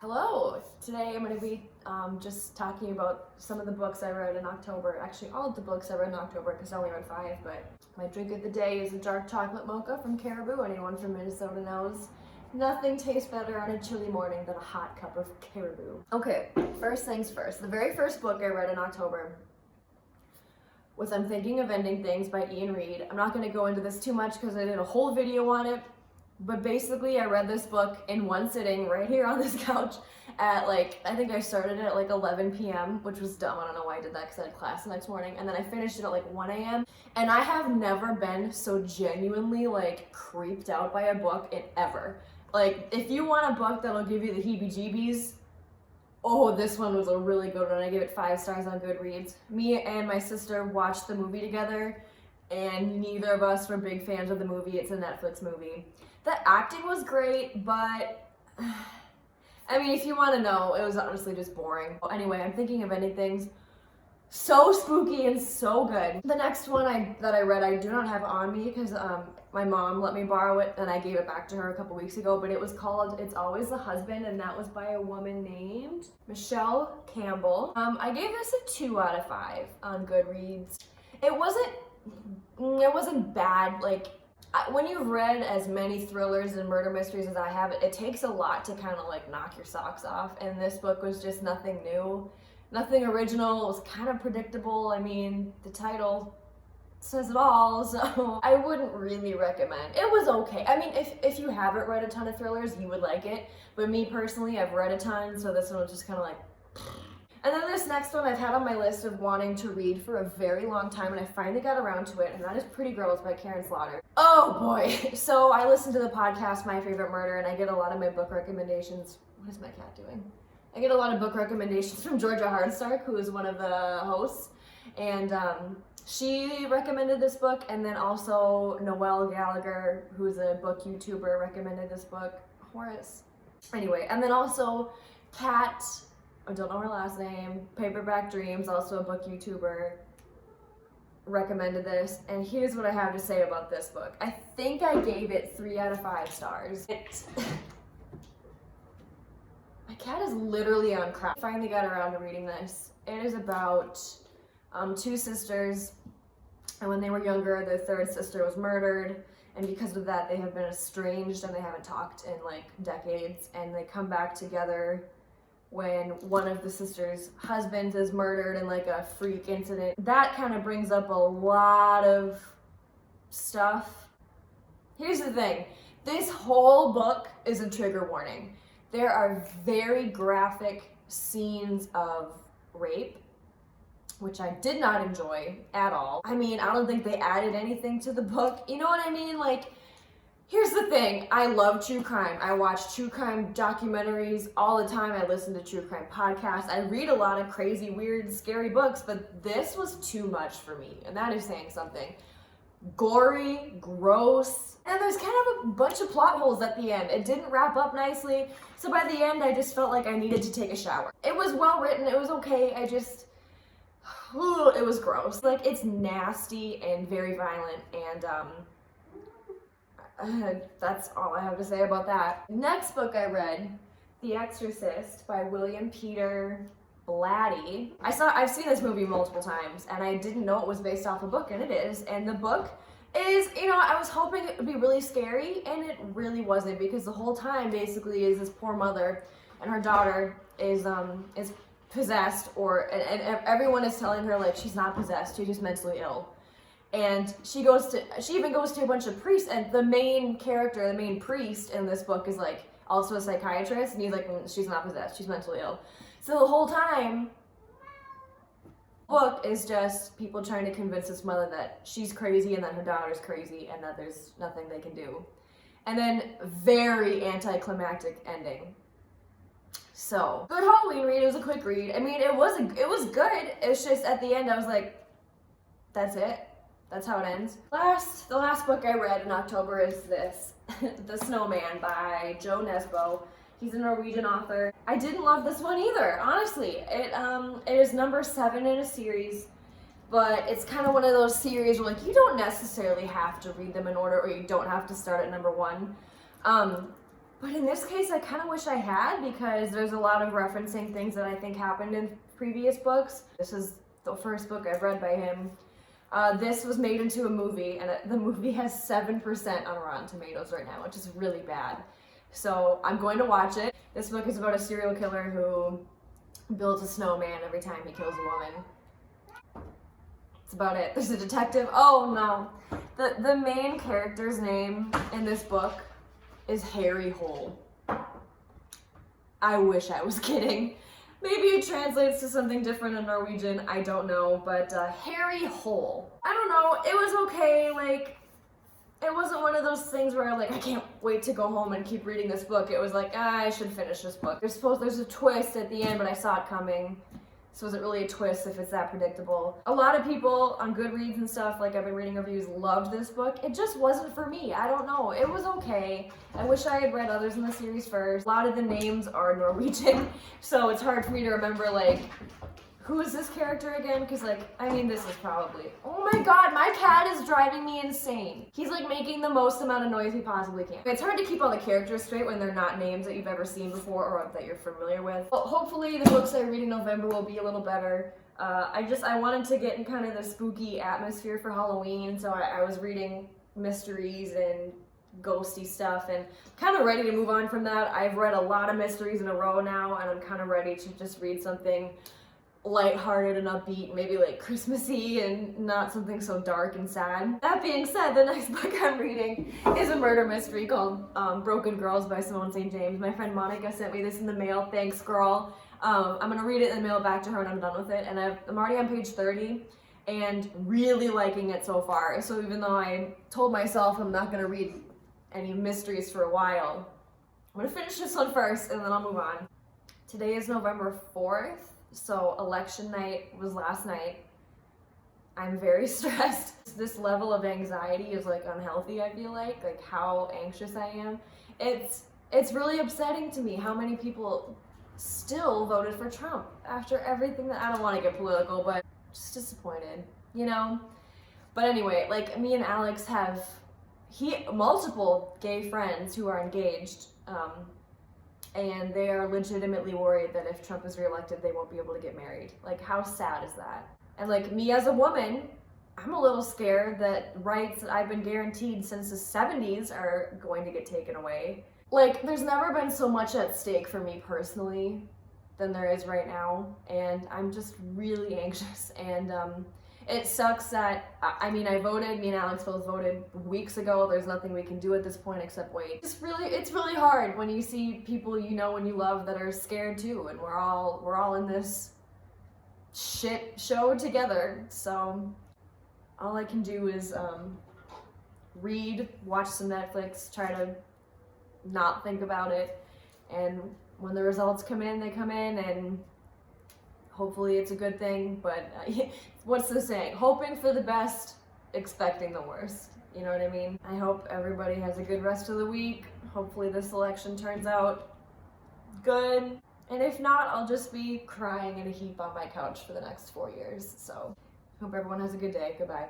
Hello! Today I'm going to be just talking about some of the books I read in October. Actually, all of the books I read in October because I only read 5, but my drink of the day is a dark chocolate mocha from Caribou. Anyone from Minnesota knows nothing tastes better on a chilly morning than a hot cup of Caribou. Okay, first things first. The very first book I read in October was I'm Thinking of Ending Things by Ian Reid. I'm not going to go into this too much because I did a whole video on it. But basically, I read this book in one sitting right here on this couch at I think I started at 11 p.m., which was dumb. I don't know why I did that because I had class the next morning. And then I finished it at 1 a.m. And I have never been so genuinely creeped out by a book in ever. If you want a book that'll give you the heebie-jeebies, oh, this one was a really good one. I gave it 5 stars on Goodreads. Me and my sister watched the movie together, and neither of us were big fans of the movie. It's a Netflix movie. The acting was great, but I mean, if you want to know, it was honestly just boring. Anyway, I'm Thinking of Ending Things. So spooky and so good. The next one that I read, I do not have on me because my mom let me borrow it and I gave it back to her a couple weeks ago, but it was called It's Always the Husband, and that was by a woman named Michelle Campbell. I gave this a 2 out of 5 on Goodreads. It wasn't bad. When you've read as many thrillers and murder mysteries as I have, it takes a lot to kind of knock your socks off, and this book was just nothing new, nothing original. It was kind of predictable. I mean, the title says it all, so I wouldn't really recommend. It was okay. I mean, if you haven't read a ton of thrillers, you would like it, but me personally, I've read a ton, so this one was just kind of And then this next one I've had on my list of wanting to read for a very long time, and I finally got around to it, and that is Pretty Girls by Karen Slaughter. Oh boy. So I listen to the podcast My Favorite Murder, and I get a lot of my book recommendations. What is my cat doing? I get a lot of book recommendations from Georgia Hardstark, who is one of the hosts, and she recommended this book, and then also Noelle Gallagher, who's a book YouTuber, recommended this book. Horace. Anyway, and then also Kat, I don't know her last name, Paperback Dreams, also a book YouTuber, recommended this, and here's what I have to say about this book. I think I gave it 3 out of 5 stars. My cat is literally on crack. I finally got around to reading this. It is about 2 sisters, and when they were younger, their 3rd sister was murdered, and because of that, they have been estranged and they haven't talked in decades, and they come back together when one of the sisters' husbands is murdered in a freak incident. That kind of brings up a lot of stuff. Here's the thing. This whole book is a trigger warning. There are very graphic scenes of rape, which I did not enjoy at all. I mean, I don't think they added anything to the book. You know what I mean? Here's the thing, I love true crime. I watch true crime documentaries all the time. I listen to true crime podcasts. I read a lot of crazy, weird, scary books, but this was too much for me, and that is saying something. Gory, gross, and there's kind of a bunch of plot holes at the end. It didn't wrap up nicely, so by the end, I just felt like I needed to take a shower. It was well written, it was okay, it was gross. It's nasty and very violent, and that's all I have to say about that. Next book I read, The Exorcist by William Peter Blatty. I've seen this movie multiple times, and I didn't know it was based off a book, and it is. And the book is, I was hoping it would be really scary, and it really wasn't, because the whole time basically is this poor mother, and her daughter is possessed, and everyone is telling her she's not possessed, she's just mentally ill. And she even goes to a bunch of priests, and the main character, the main priest in this book is also a psychiatrist, and he's she's not possessed, she's mentally ill. So the whole time, the book is just people trying to convince this mother that she's crazy and that her daughter's crazy and that there's nothing they can do. And then very anticlimactic ending. So, good Halloween read, it was a quick read. I mean, it was good, it's just at the end I was that's it. That's how it ends. The last book I read in October is this, The Snowman by Joe Nesbo. He's a Norwegian author. I didn't love this one either, honestly. It is number 7 in a series, but it's kind of one of those series where you don't necessarily have to read them in order, or you don't have to start at number 1. But in this case, I kind of wish I had, because there's a lot of referencing things that I think happened in previous books. This is the first book I've read by him. This was made into a movie, and the movie has 7% on Rotten Tomatoes right now, which is really bad. So I'm going to watch it. This book is about a serial killer who builds a snowman every time he kills a woman. That's about it. There's a detective. Oh no. The main character's name in this book is Harry Hole. I wish I was kidding. Maybe it translates to something different in Norwegian, I don't know, but Harry Hole. I don't know, it was okay, like, it wasn't one of those things where I'm like, I can't wait to go home and keep reading this book. It was like, I should finish this book. There's a twist at the end, but I saw it coming. So is it really a twist if it's that predictable? A lot of people on Goodreads and stuff, like I've been reading reviews, loved this book. It just wasn't for me. I don't know. It was okay. I wish I had read others in the series first. A lot of the names are Norwegian, so it's hard for me to remember, like, who is this character again? Because, like, I mean, this is probably... Oh my god, my cat is driving me insane. He's, like, making the most amount of noise he possibly can. It's hard to keep all the characters straight when they're not names that you've ever seen before or that you're familiar with. Well, hopefully the books I read in November will be a little better. I wanted to get in kind of the spooky atmosphere for Halloween, so I was reading mysteries and ghosty stuff and kind of ready to move on from that. I've read a lot of mysteries in a row now, and I'm kind of ready to just read something lighthearted and upbeat, maybe like Christmassy and not something so dark and sad. That being said, the next book I'm reading is a murder mystery called Broken Girls by Simone St. James. My friend Monica sent me this in the mail. Thanks, girl. I'm gonna read it and mail it back to her when I'm done with it. And I'm already on page 30 and really liking it so far. So even though I told myself I'm not gonna read any mysteries for a while, I'm gonna finish this one first and then I'll move on. Today is November 4th. So election night was last night. I'm very stressed. This level of anxiety is like unhealthy, I feel like how anxious I am. It's really upsetting to me how many people still voted for Trump after everything that, I don't want to get political, but just disappointed, you know? But anyway, like me and Alex have multiple gay friends who are engaged, and they are legitimately worried that if Trump is reelected, they won't be able to get married. Like, how sad is that? And like me as a woman, I'm a little scared that rights that I've been guaranteed since the 70s are going to get taken away. Like, there's never been so much at stake for me personally than there is right now, and I'm just really anxious. And it sucks that, I mean, I voted, me and Alex both voted weeks ago. There's nothing we can do at this point except wait. It's really hard when you see people you know and you love that are scared too, and we're all in this shit show together. So all I can do is read, watch some Netflix, try to not think about it, and when the results come in, they come in, and hopefully it's a good thing. But what's the saying? Hoping for the best, expecting the worst. You know what I mean? I hope everybody has a good rest of the week. Hopefully this election turns out good. And if not, I'll just be crying in a heap on my couch for the next 4 years. So hope everyone has a good day. Goodbye.